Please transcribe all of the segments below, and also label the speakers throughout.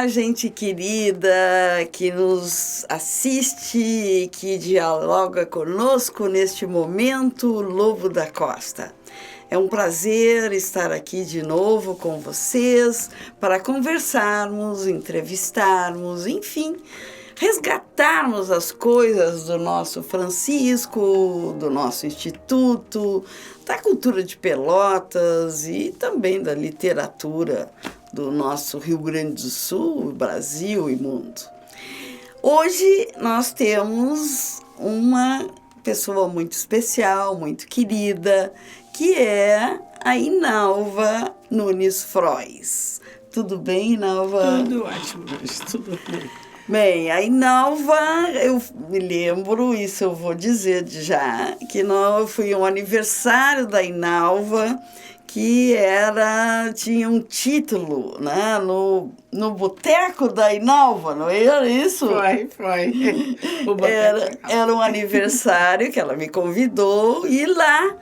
Speaker 1: Olá, gente querida que nos assiste, que dialoga conosco neste momento, Lobo da Costa. É um prazer estar aqui de novo com vocês para conversarmos, entrevistarmos, enfim, resgatarmos as coisas do nosso Francisco, do nosso Instituto, da cultura de Pelotas e também da literatura do nosso Rio Grande do Sul, Brasil e mundo. Hoje nós temos uma pessoa muito especial, muito querida, que é a Inalva Nunes Frois. Tudo bem, Inalva?
Speaker 2: Tudo ótimo, tudo bem.
Speaker 1: Bem, a Inalva, eu me lembro, isso eu vou dizer já, que foi um aniversário da Inalva, que tinha um título, né, no Boteco da Inalva, não era isso?
Speaker 2: Foi.
Speaker 1: Era um aniversário que ela me convidou e lá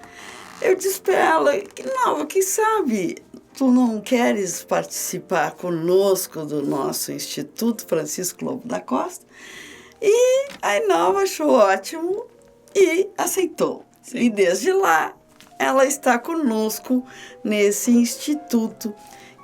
Speaker 1: eu disse para ela, Inalva, quem sabe tu não queres participar conosco do nosso Instituto Francisco Lobo da Costa? E a Inalva achou ótimo e aceitou. Sim. E desde lá ela está conosco nesse instituto,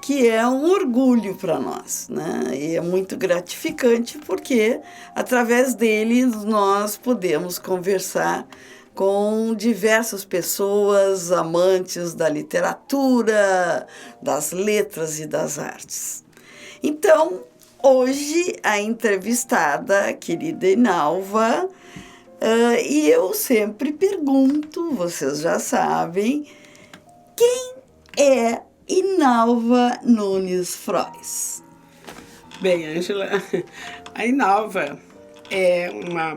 Speaker 1: que é um orgulho para nós, né? E é muito gratificante porque, através dele, nós podemos conversar com diversas pessoas amantes da literatura, das letras e das artes. Então, hoje, a entrevistada, a querida Inalva, e eu sempre pergunto, vocês já sabem, quem é Inalva Nunes Frois?
Speaker 2: Bem, Ângela, a Inalva é uma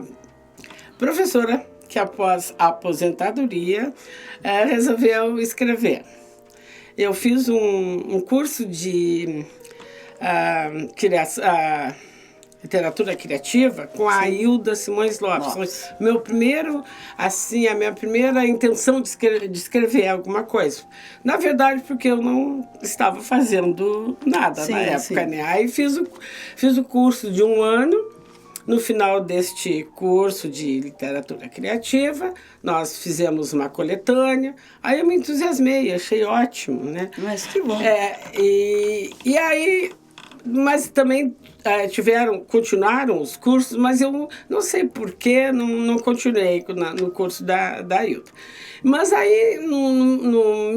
Speaker 2: professora que, após a aposentadoria, resolveu escrever. Eu fiz um curso de literatura criativa com a Hilda Simões Lopes. Meu primeiro, assim, a minha primeira intenção de escrever alguma coisa. Na verdade, porque eu não estava fazendo nada na época, né? Aí fiz o curso de 1 ano. No final deste curso de literatura criativa, nós fizemos uma coletânea. Aí eu me entusiasmei, achei ótimo, né?
Speaker 1: Mas que bom.
Speaker 2: E aí, mas também continuaram os cursos, mas eu não sei por que não continuei no curso da Hilda. Mas aí, no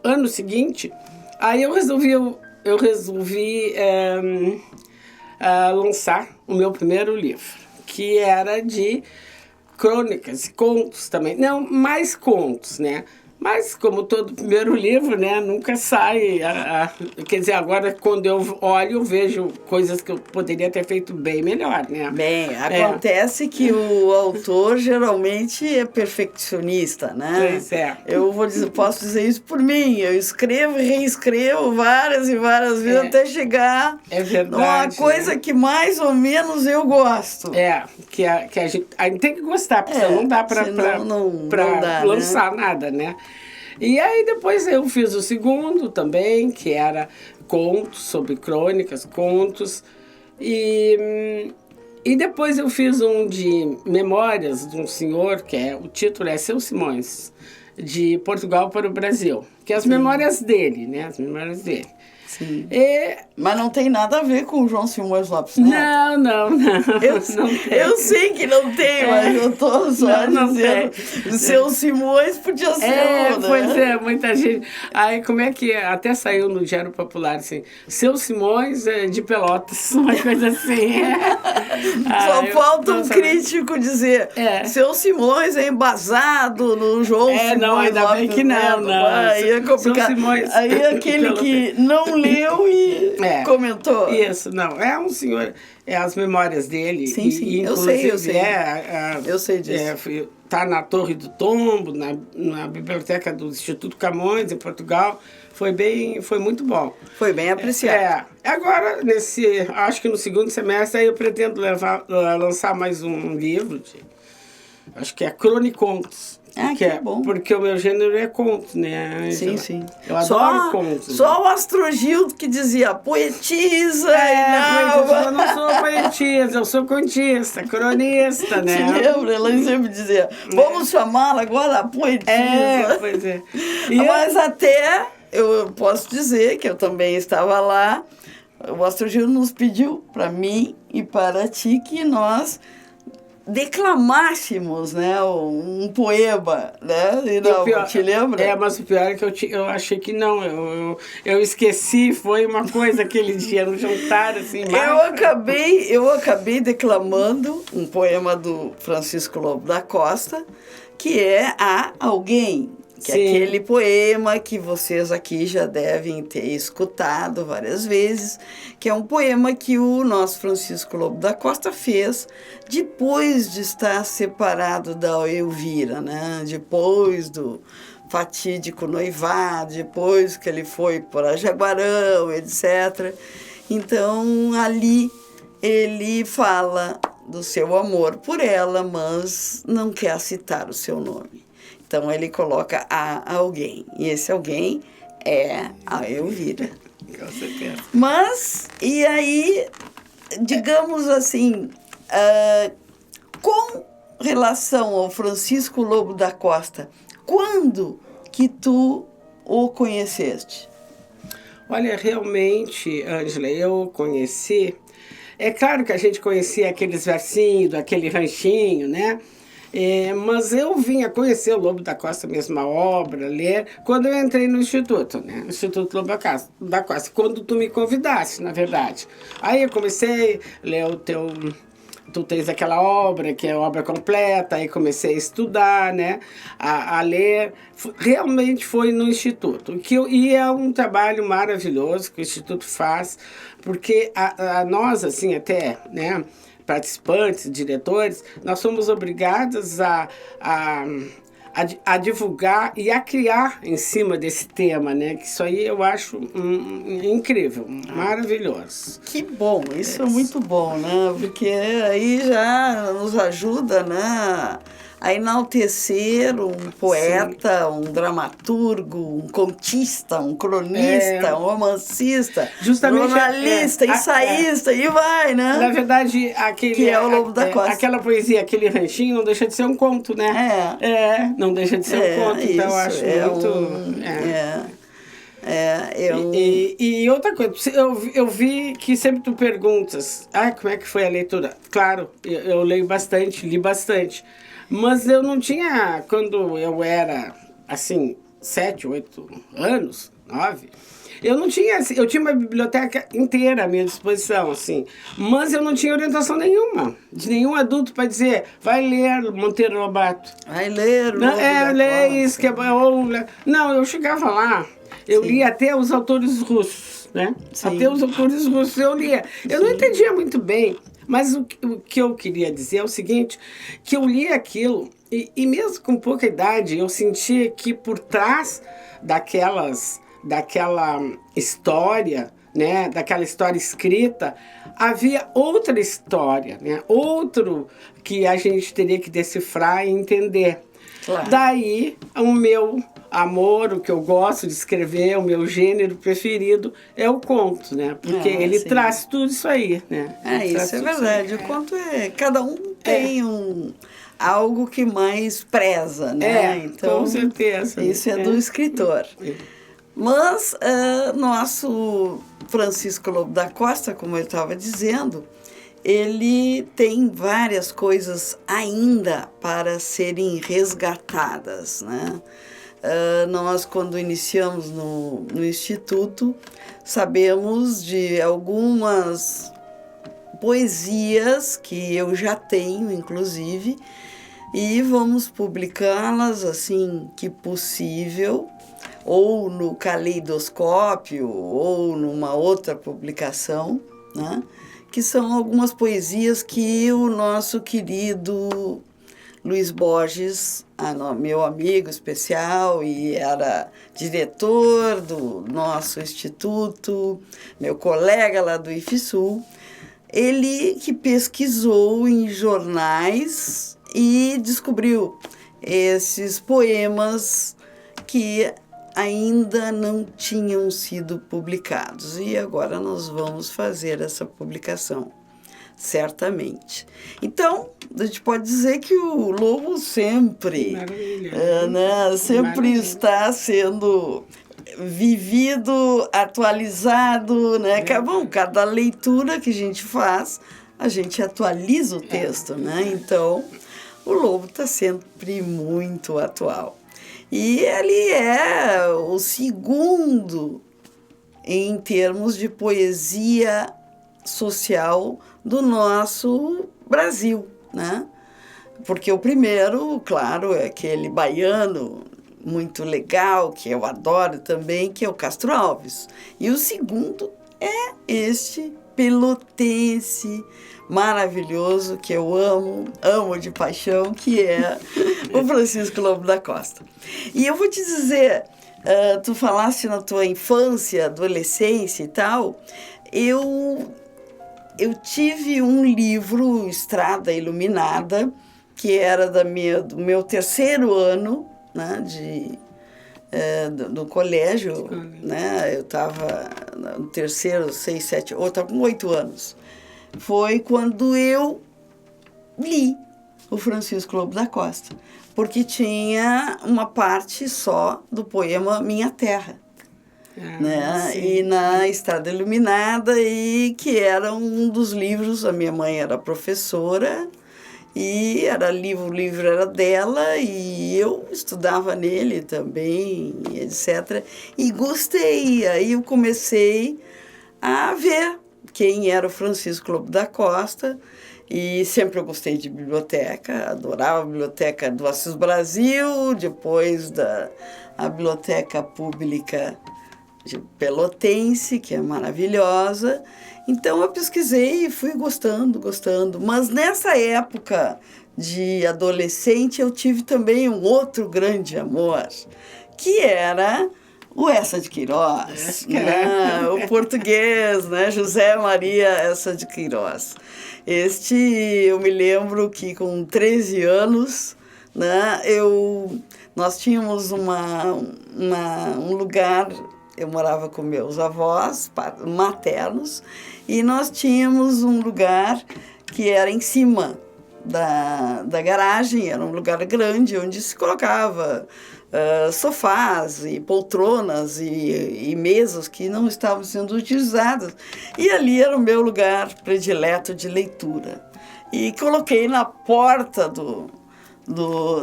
Speaker 2: ano seguinte, aí eu resolvi lançar o meu primeiro livro, que era de crônicas e contos também. Não, mais contos, né? Mas, como todo primeiro livro, né, nunca sai. Quer dizer, agora, quando eu olho, eu vejo coisas que eu poderia ter feito bem melhor, né?
Speaker 1: Bem, acontece que o autor geralmente é perfeccionista, né?
Speaker 2: Pois é.
Speaker 1: Posso dizer isso por mim. Eu escrevo e reescrevo várias e várias vezes até chegar numa coisa que mais ou menos eu gosto.
Speaker 2: Que a gente tem que gostar, porque não dá para lançar, né? Nada, né? E aí depois eu fiz o segundo também, que era contos, sobre crônicas, contos. E depois eu fiz um de memórias de um senhor, o título é Seu Simões, de Portugal para o Brasil. Que é as memórias dele, né? As memórias dele.
Speaker 1: Sim. Mas não tem nada a ver com o João Simões Lopes Neto.
Speaker 2: Não.
Speaker 1: Eu sei que não tem, mas eu estou só dizendo. O Seu Simões podia ser né?
Speaker 2: Pois é, muita gente. Aí como é que até saiu no Diário Popular, assim, Seu Simões de Pelotas, uma coisa assim.
Speaker 1: Só falta um crítico dizer, Seu Simões é embasado no João Simões
Speaker 2: não, ainda
Speaker 1: Lopes
Speaker 2: bem que não.
Speaker 1: Aí é complicado. Aí aquele que não leu e comentou.
Speaker 2: Isso, não. É um senhor, as memórias dele.
Speaker 1: Sim. Eu sei. Eu sei disso.
Speaker 2: Está na Torre do Tombo, na biblioteca do Instituto Camões, em Portugal. Foi muito bom.
Speaker 1: Foi bem apreciado.
Speaker 2: Agora, acho que no segundo semestre, aí eu pretendo lançar mais um livro, acho que é Cronicontos,
Speaker 1: Ah, que bom.
Speaker 2: Porque o meu gênero é conto, né?
Speaker 1: Sim, sim.
Speaker 2: Eu adoro contos.
Speaker 1: Só o Astrogildo que dizia poetisa.
Speaker 2: Eu não sou poetisa, eu sou contista, cronista, né?
Speaker 1: Te lembra? Ela sempre dizia, vamos chamá-la agora a poetisa.
Speaker 2: Pois é.
Speaker 1: Mas até, eu posso dizer que eu também estava lá, o Astrogildo nos pediu para mim e para ti que nós declamássemos, né, um poema, né? E não,
Speaker 2: pior,
Speaker 1: te lembra?
Speaker 2: Mas o pior é que eu achei que não, eu esqueci, foi uma coisa aquele dia no jantar, assim.
Speaker 1: Eu acabei declamando um poema do Francisco Lobo da Costa, que é A Alguém, que
Speaker 2: Sim.
Speaker 1: é aquele poema que vocês aqui já devem ter escutado várias vezes, que é um poema que o nosso Francisco Lobo da Costa fez depois de estar separado da Elvira, né? Depois do fatídico noivado, depois que ele foi para Jaguarão, etc. Então, ali ele fala do seu amor por ela, mas não quer citar o seu nome. Então, ele coloca a alguém. E esse alguém é a Elvira.
Speaker 2: Com certeza.
Speaker 1: Mas, e aí, digamos assim, com relação ao Francisco Lobo da Costa, quando que tu o conheceste?
Speaker 2: Olha, realmente, Ângela, eu conheci... É claro que a gente conhecia aqueles versinhos, aquele ranchinho, né? Mas eu vim a conhecer o Lobo da Costa, a mesma obra, ler, quando eu entrei no Instituto, né? No Instituto Lobo da Costa, quando tu me convidaste, na verdade. Aí eu comecei a ler o teu... Tu tens aquela obra, que é a obra completa, aí comecei a estudar, né? A ler. Realmente foi no Instituto. E é um trabalho maravilhoso que o Instituto faz, porque nós, assim, até, né? Participantes, diretores, nós somos obrigados a divulgar e a criar em cima desse tema, né? Que isso aí eu acho incrível, maravilhoso.
Speaker 1: Que bom, isso é muito bom, né? Porque aí já nos ajuda, né? A enaltecer um poeta, sim, um dramaturgo, um contista, um cronista, um romancista, jornalista, ensaísta, e vai, né?
Speaker 2: Na verdade,
Speaker 1: que é o Lobo da Costa.
Speaker 2: Aquela poesia, aquele ranchinho, não deixa de ser um conto, né? Não deixa de ser um conto, então eu acho muito... E outra coisa, eu vi que sempre tu perguntas, como é que foi a leitura? Claro, eu leio bastante, li bastante. Mas eu não tinha, quando eu era, assim, 7, 8 anos, 9, eu tinha uma biblioteca inteira à minha disposição, assim, mas eu não tinha orientação nenhuma, de nenhum adulto para dizer, vai ler Monteiro Lobato.
Speaker 1: Vai ler
Speaker 2: Lobo da Costa. Isso, que é bom. Não, eu chegava lá, eu lia até os autores russos, né? Sim. Até os autores russos eu lia. Eu não entendia muito bem. Mas o que eu queria dizer é o seguinte, que eu li aquilo e mesmo com pouca idade eu sentia que por trás daquela história, né, daquela história escrita, havia outra história, né, outro que a gente teria que decifrar e entender. Claro. Daí o meu amor, o que eu gosto de escrever, o meu gênero preferido é o conto, né? Porque ele traz tudo isso aí, né?
Speaker 1: Isso é verdade. O conto cada um tem algo que mais preza, né?
Speaker 2: Então, com certeza.
Speaker 1: Isso é do escritor. Mas nosso Francisco Lobo da Costa, como eu estava dizendo, ele tem várias coisas ainda para serem resgatadas, né? Nós, quando iniciamos no Instituto, sabemos de algumas poesias que eu já tenho, inclusive, e vamos publicá-las assim que possível, ou no Caleidoscópio, ou numa outra publicação, né? Que são algumas poesias que o nosso querido Luiz Borges, meu amigo especial e era diretor do nosso instituto, meu colega lá do IFSUL, ele que pesquisou em jornais e descobriu esses poemas que ainda não tinham sido publicados. E agora nós vamos fazer essa publicação, certamente. Então, a gente pode dizer que o Lobo sempre, sempre está sendo vivido, atualizado, né? Bom, cada leitura que a gente faz, a gente atualiza o texto, né? Então, o Lobo está sempre muito atual. E ele é o segundo em termos de poesia social do nosso Brasil, né? Porque o primeiro, claro, é aquele baiano muito legal, que eu adoro também, que é o Castro Alves. E o segundo é este pelotense maravilhoso, que eu amo de paixão, que é o Francisco Lobo da Costa. E eu vou te dizer, tu falaste na tua infância, adolescência e tal, eu tive um livro, Estrada Iluminada, que era do meu terceiro ano, né, do colégio, né? Eu estava no terceiro, 6, 7, ou estava com 8 anos. Foi quando eu li o Francisco Lobo da Costa, porque tinha uma parte só do poema Minha Terra, né? E na Estrada Iluminada, e que era um dos livros, a minha mãe era professora, e o livro era dela, e eu estudava nele também, etc. E gostei, aí eu comecei a ver quem era o Francisco Lobo da Costa, e sempre eu gostei de biblioteca, adorava a biblioteca do Assis Brasil, depois a Biblioteca Pública de Pelotense, que é maravilhosa. Então eu pesquisei e fui gostando. Mas nessa época de adolescente eu tive também um outro grande amor, que era o Eça de Queiroz, né? O português, né? José Maria Eça de Queiroz. Eu me lembro que com 13 anos, né, nós tínhamos um lugar, eu morava com meus avós maternos, e nós tínhamos um lugar que era em cima da garagem, era um lugar grande onde se colocava sofás e poltronas e mesas que não estavam sendo utilizadas. E ali era o meu lugar predileto de leitura. E coloquei na porta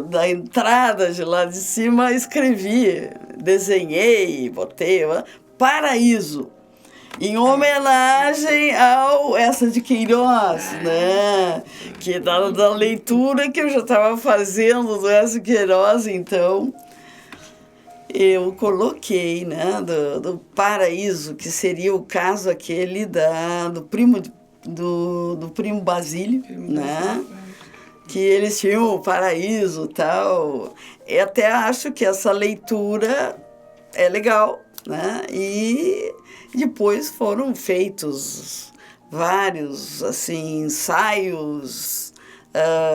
Speaker 1: da entrada de lá de cima, escrevi, desenhei, botei Paraíso, em homenagem ao Eça de Queiroz, né? Que da leitura que eu já estava fazendo do Eça de Queiroz, então eu coloquei, né, do Paraíso, que seria o caso aquele do primo Basílio, né? Que eles tinham o paraíso e tal. E até acho que essa leitura é legal, né? E depois foram feitos vários assim, ensaios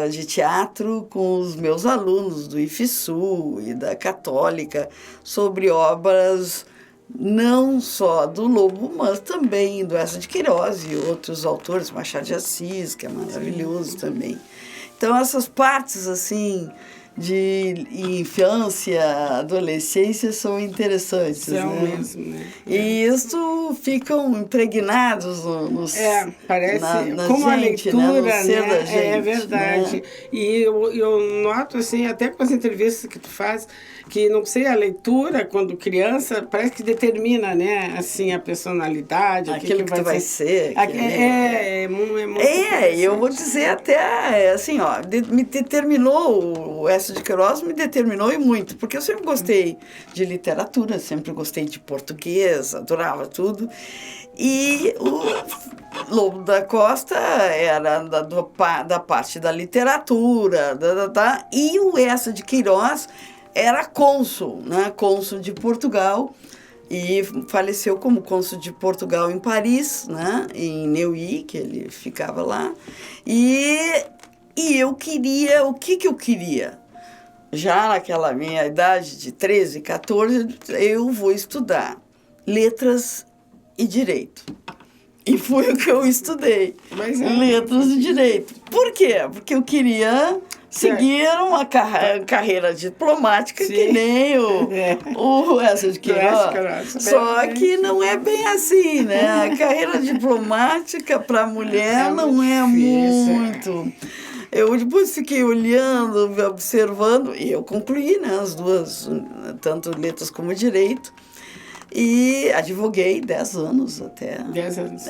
Speaker 1: de teatro com os meus alunos do IFSU e da Católica sobre obras não só do Lobo, mas também do Eça de Queiroz e outros autores, Machado de Assis, que é maravilhoso também. Então, essas partes, assim, de infância, adolescência, são interessantes,
Speaker 2: são
Speaker 1: né?
Speaker 2: Mesmo, né?
Speaker 1: E isso ficam impregnados
Speaker 2: parece
Speaker 1: na
Speaker 2: como
Speaker 1: gente,
Speaker 2: a leitura,
Speaker 1: né? No ser da gente,
Speaker 2: é verdade.
Speaker 1: Né?
Speaker 2: E eu noto, assim, até com as entrevistas que tu faz, que, não sei, a leitura, quando criança, parece que determina, né, assim, a personalidade.
Speaker 1: Aquilo que tu vai ser.
Speaker 2: É muito
Speaker 1: eu vou dizer até, assim, me determinou, o Eça de Queiroz me determinou e muito, porque eu sempre gostei de literatura, sempre gostei de português, adorava tudo. E o Lobo da Costa era da parte da literatura, e o Eça de Queiroz era cônsul, né? Cônsul de Portugal, e faleceu como cônsul de Portugal em Paris, né? Em Neuilly, que ele ficava lá. E eu queria, o que eu queria? já naquela minha idade de 13, 14, eu vou estudar letras e direito. E foi o que eu estudei, letras e direito. Por quê? Porque eu queria seguir uma carreira diplomática, sim, que nem o Eça de Queiroz. Só que não é bem assim, né? A carreira diplomática para a mulher não é muito. Eu depois fiquei olhando, observando, e eu concluí, né, as duas, tanto letras como direito. E advoguei 10 anos até.
Speaker 2: 10 anos.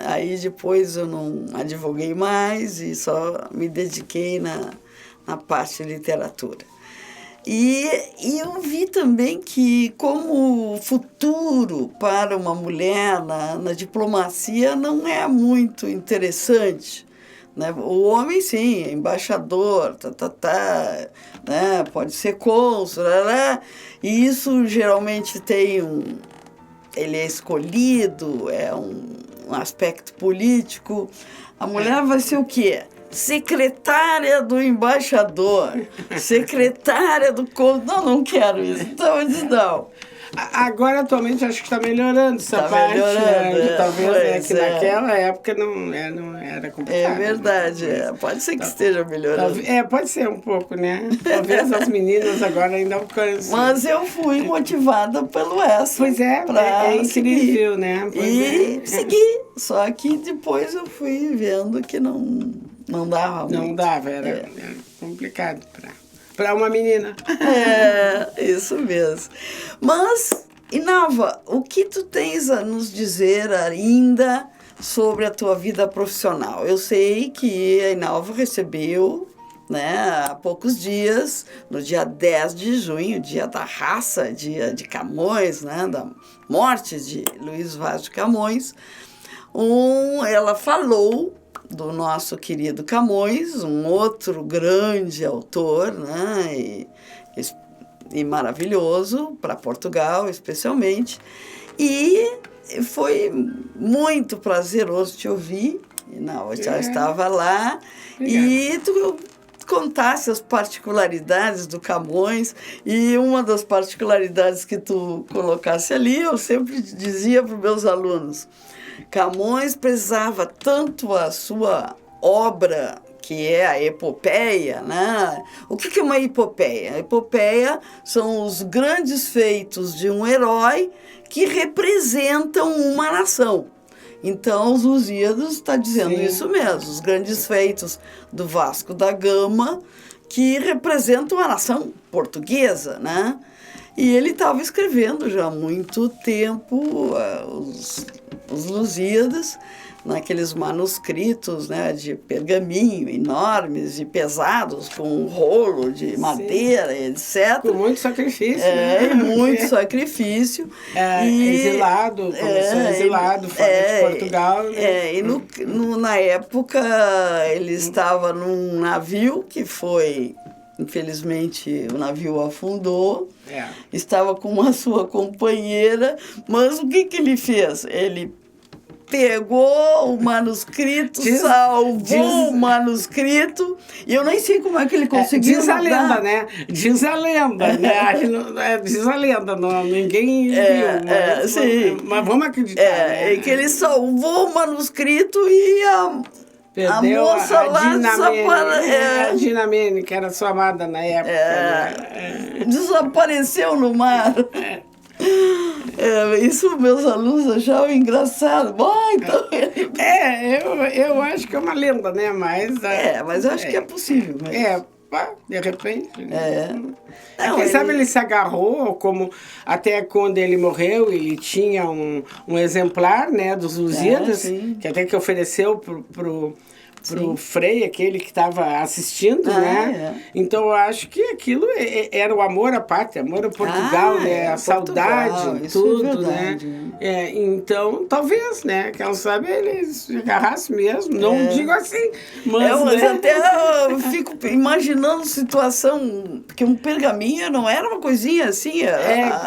Speaker 1: Aí depois eu não advoguei mais e só me dediquei na parte de literatura. E eu vi também que como futuro para uma mulher na diplomacia não é muito interessante. Né? O homem, sim, é embaixador, né? Pode ser cônsul, né? E isso geralmente tem ele é escolhido, é um aspecto político. A mulher vai ser o quê? Secretária do embaixador, secretária do cônsul. Não quero isso. Então eu disse, não.
Speaker 2: Agora, atualmente, acho que está melhorando essa parte.
Speaker 1: Melhorando,
Speaker 2: talvez que naquela época não era complicado.
Speaker 1: É verdade, pode ser que esteja melhorando.
Speaker 2: Pode ser um pouco, né? Talvez as meninas agora ainda alcancem.
Speaker 1: Mas eu fui motivada pelo essa.
Speaker 2: Pois é incrível, né?
Speaker 1: Segui. Só que depois eu fui vendo que não dava muito.
Speaker 2: Não dava, era complicado para uma menina.
Speaker 1: Isso mesmo. Mas, Inalva, o que tu tens a nos dizer ainda sobre a tua vida profissional? Eu sei que a Inalva recebeu, né, há poucos dias, no dia 10 de junho, dia da raça, dia de Camões, né, da morte de Luiz Vaz de Camões, ela falou do nosso querido Camões, um outro grande autor, né, e maravilhoso, para Portugal especialmente. E foi muito prazeroso te ouvir. Eu já estava lá. Obrigada. E tu contasse as particularidades do Camões. E uma das particularidades que tu colocasse ali, eu sempre dizia para os meus alunos, Camões prezava tanto a sua obra, que é a epopeia, né? O que é uma epopeia? A epopeia são os grandes feitos de um herói que representam uma nação. Então, os Lusíadas está dizendo isso mesmo, os grandes feitos do Vasco da Gama, que representam a nação portuguesa, né? E ele estava escrevendo já há muito tempo os Lusíadas, naqueles manuscritos, né, de pergaminho enormes e pesados, com um rolo de madeira, etc.
Speaker 2: Com muito sacrifício.
Speaker 1: Muito sacrifício.
Speaker 2: Exilado, exilado fora de Portugal. Né?
Speaker 1: Na época, ele estava num navio que foi... Infelizmente, o navio afundou, estava com a sua companheira, mas o que ele fez? Ele pegou o manuscrito, salvou o manuscrito, e eu nem sei como é que ele conseguiu.
Speaker 2: Diz a lenda, né? Diz a lenda, né? Diz a lenda, ninguém viu. Mas vamos acreditar.
Speaker 1: É que ele salvou o manuscrito e
Speaker 2: perdeu
Speaker 1: a moça lá
Speaker 2: a Dinamene, que era sua amada na época.
Speaker 1: Desapareceu no mar. Isso meus alunos achavam engraçado. Então
Speaker 2: eu acho que é uma lenda, né?
Speaker 1: Mas eu acho que é possível.
Speaker 2: De repente. Quem sabe ele se agarrou, como até quando ele morreu, ele tinha um exemplar, né, dos Lusíadas, que até que ofereceu pro Frei, aquele que estava assistindo, né? Então, eu acho que aquilo era o amor à pátria, amor a Portugal, né? A saudade, tudo, né? Então, talvez, né? Quem sabe ele se agarrasse mesmo. Não digo assim, mas
Speaker 1: até eu fico imaginando situação, porque um pergaminho não era uma coisinha assim,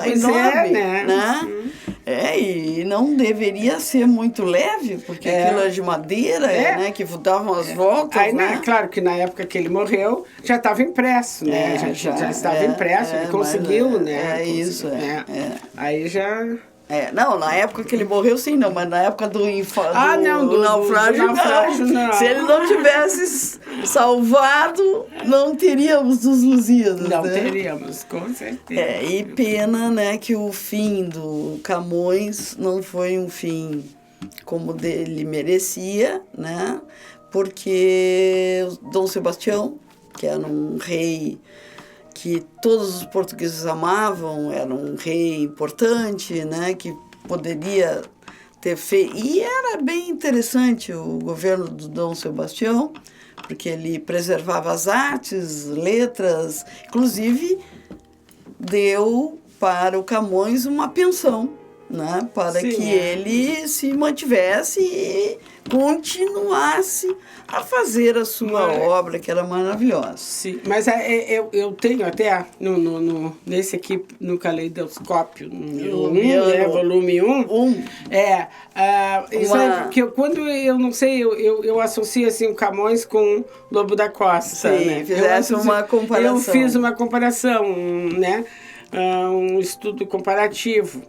Speaker 1: enorme, né? E não deveria ser muito leve, porque aquilo é de madeira, né? Que davam as voltas,
Speaker 2: aí,
Speaker 1: né?
Speaker 2: Claro que na época que ele morreu, já estava impresso, né? Já estava impresso, ele conseguiu, né?
Speaker 1: Isso,
Speaker 2: Aí já...
Speaker 1: não, na época que ele morreu, sim, não, mas na época do naufrágio,
Speaker 2: não.
Speaker 1: Se ele não tivesse salvado, não teríamos os Lusíadas,
Speaker 2: Não
Speaker 1: né?
Speaker 2: teríamos, com certeza.
Speaker 1: E pena, né, que o fim do Camões não foi um fim como dele merecia, né? Porque Dom Sebastião, que era um rei que todos os portugueses amavam, era um rei importante, né, que poderia ter feito... E era bem interessante o governo do Dom Sebastião, porque ele preservava as artes, letras, inclusive deu para o Camões uma pensão, né, para que ele se mantivesse e continuasse a fazer a sua obra, que era maravilhosa.
Speaker 2: Sim, mas eu tenho até nesse aqui, no Caleidoscópio, volume 1. Isso é porque quando eu não sei, eu associo assim o Camões com Lobo da Costa.
Speaker 1: Sim,
Speaker 2: né?
Speaker 1: Fizesse uma comparação.
Speaker 2: Eu fiz uma comparação, né? Um estudo comparativo.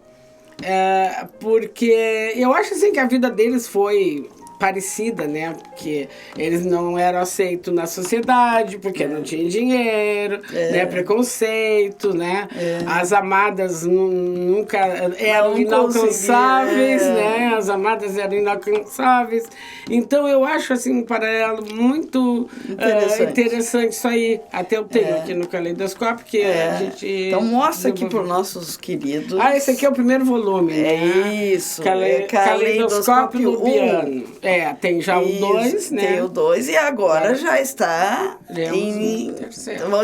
Speaker 2: Porque eu acho assim que a vida deles foi parecida, né? Porque eles não eram aceitos na sociedade, porque não tinha dinheiro, né? Preconceito, né? As amadas nunca eram inalcançáveis, né? As amadas eram inalcançáveis. Então eu acho assim um paralelo muito interessante isso aí. Até eu tenho aqui no Caleidoscópio, que a gente...
Speaker 1: Então mostra aqui para os nossos queridos.
Speaker 2: Esse aqui é o primeiro volume, né?
Speaker 1: Isso.
Speaker 2: Caleidoscópio do piano. Tem já o 2, né?
Speaker 1: Tem o 2 e agora já está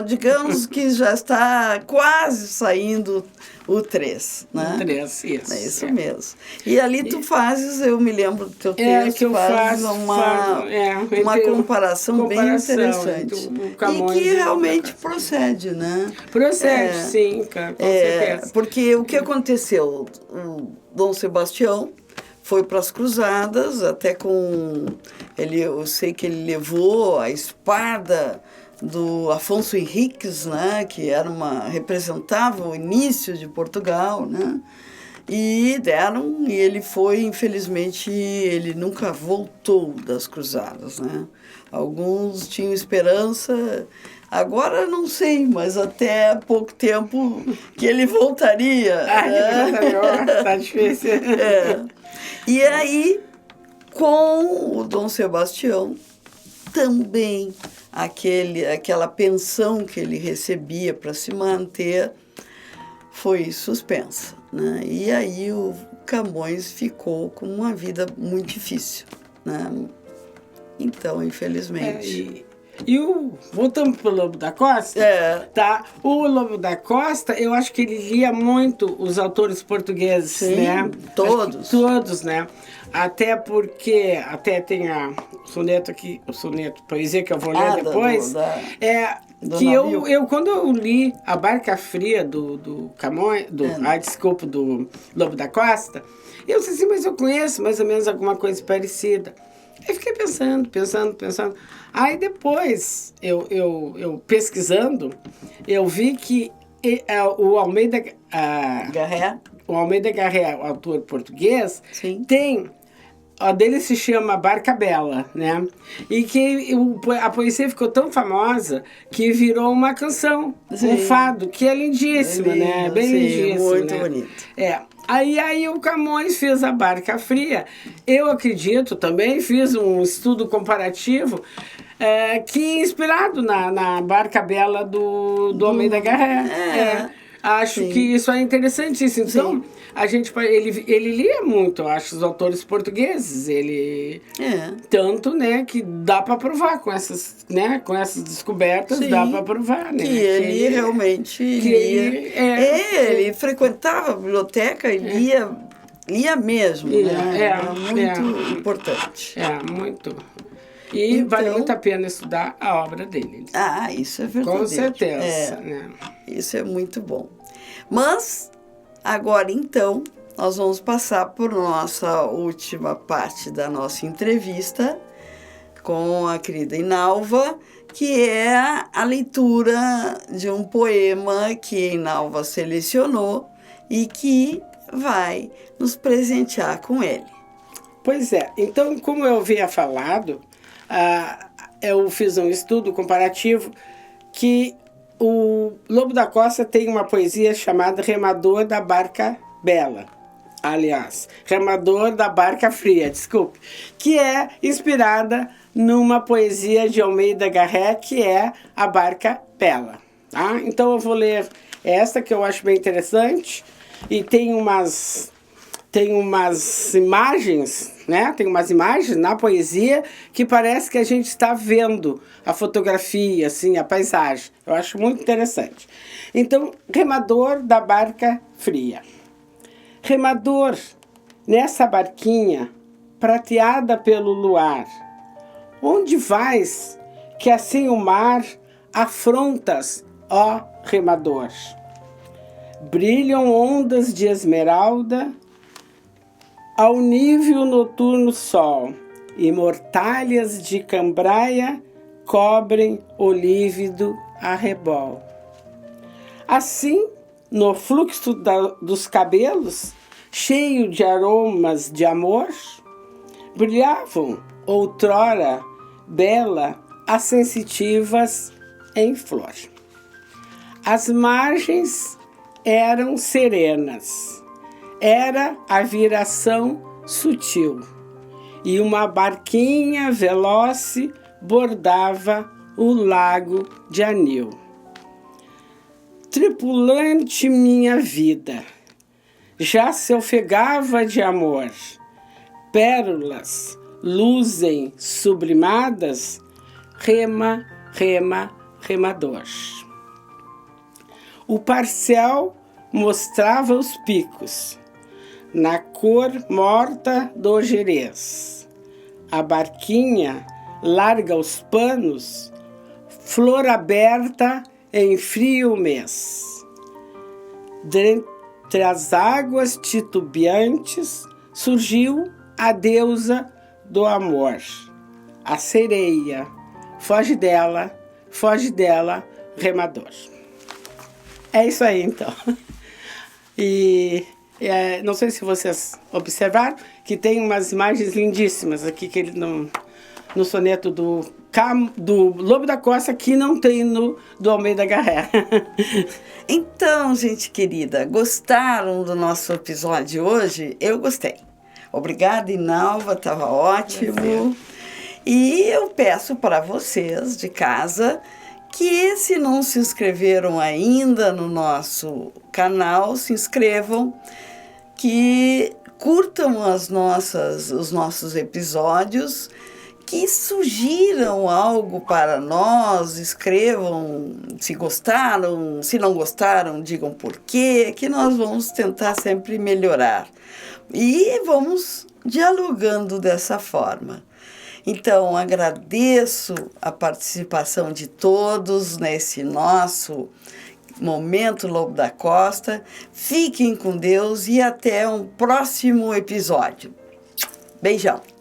Speaker 1: digamos que já está quase saindo o 3, né?
Speaker 2: O 3, isso.
Speaker 1: É isso mesmo. E ali tu fazes, eu me lembro do teu texto,
Speaker 2: que eu
Speaker 1: fazes
Speaker 2: faço
Speaker 1: uma comparação bem interessante. E que realmente procede, né?
Speaker 2: Procede, sim, cara, com certeza.
Speaker 1: Porque o que aconteceu? O Dom Sebastião foi para as cruzadas, até com... eu sei que ele levou a espada do Afonso Henriques, né, que representava o início de Portugal, né, e ele foi, infelizmente, ele nunca voltou das cruzadas, né. Alguns tinham esperança, agora não sei, mas até há pouco tempo que ele voltaria.
Speaker 2: Tá difícil.
Speaker 1: E aí, com o Dom Sebastião, também aquela pensão que ele recebia para se manter foi suspensa, né? E aí o Camões ficou com uma vida muito difícil, né? Então, infelizmente...
Speaker 2: Voltando para o Lobo da Costa, tá? O Lobo da Costa, eu acho que ele lia muito os autores portugueses,
Speaker 1: sim,
Speaker 2: né?
Speaker 1: Todos.
Speaker 2: Todos, né? Até porque, tem o soneto aqui, poesia que eu vou ler depois. Quando eu li A Barca Fria do Camões, do Lobo da Costa, eu disse assim, mas eu conheço mais ou menos alguma coisa parecida. Aí fiquei pensando. Aí depois, eu pesquisando, eu vi que o Almeida Garré, o autor português,
Speaker 1: sim,
Speaker 2: tem... A dele se chama Barca Bela, né? E que a poesia ficou tão famosa que virou uma canção, um fado, que é lindíssima, né? Bem lindíssima,
Speaker 1: muito bonito.
Speaker 2: Aí o Camões fez A Barca Fria. Eu acredito também, fiz um estudo comparativo que inspirado na Barca Bela do Almeida Garré. Acho que isso é interessantíssimo. Então, ele lia muito, eu acho, os autores portugueses. Tanto, né, que dá para provar com essas descobertas, dá para provar, né?
Speaker 1: Que ele realmente lia. Ele frequentava a biblioteca e lia mesmo, né? Era muito importante.
Speaker 2: Muito. E vale muito a pena estudar a obra dele.
Speaker 1: Isso é verdadeiro.
Speaker 2: Com certeza.
Speaker 1: Isso é muito bom. Mas, agora então, nós vamos passar por nossa última parte da nossa entrevista com a querida Inalva, que é a leitura de um poema que a Inalva selecionou e que vai nos presentear com ele.
Speaker 2: Pois é, então, como eu havia falado, eu fiz um estudo comparativo que o Lobo da Costa tem uma poesia chamada Remador da Barca Bela. Aliás, Remador da Barca Fria, desculpe, que é inspirada numa poesia de Almeida Garrett, que é A Barca Bela. Tá? Então eu vou ler esta, que eu acho bem interessante, e tem umas imagens, né? Tem umas imagens na poesia que parece que a gente está vendo a fotografia, assim, a paisagem. Eu acho muito interessante. Então, Remador da Barca Fria. Remador, nessa barquinha prateada pelo luar, onde vais que assim o mar afrontas, ó remador? Brilham ondas de esmeralda ao nível noturno sol, e mortalhas de cambraia cobrem o lívido arrebol. Assim, no fluxo dos cabelos, cheio de aromas de amor, brilhavam outrora bela as sensitivas em flor. As margens eram serenas, era a viração sutil, e uma barquinha veloz bordava o lago de anil. Tripulante minha vida, já se ofegava de amor, pérolas luzem sublimadas, rema, rema, remador. O parcel mostrava os picos, na cor morta do jerez. A barquinha larga os panos, flor aberta em frio mês. Dentre as águas titubeantes surgiu a deusa do amor, a sereia. Foge dela, remador. É isso aí, então. E não sei se vocês observaram que tem umas imagens lindíssimas aqui que ele no soneto do Lobo da Costa, que não tem no do Almeida Garrett.
Speaker 1: Então, gente querida, gostaram do nosso episódio de hoje? Eu gostei. Obrigada, Inalva, estava ótimo. E eu peço para vocês de casa que, se não se inscreveram ainda no nosso canal, se inscrevam, que curtam os nossos episódios, que sugiram algo para nós, escrevam se gostaram, se não gostaram, digam por quê, que nós vamos tentar sempre melhorar. E vamos dialogando dessa forma. Então, agradeço a participação de todos nesse nosso Momento Lobo da Costa. Fiquem com Deus e até um próximo episódio. Beijão!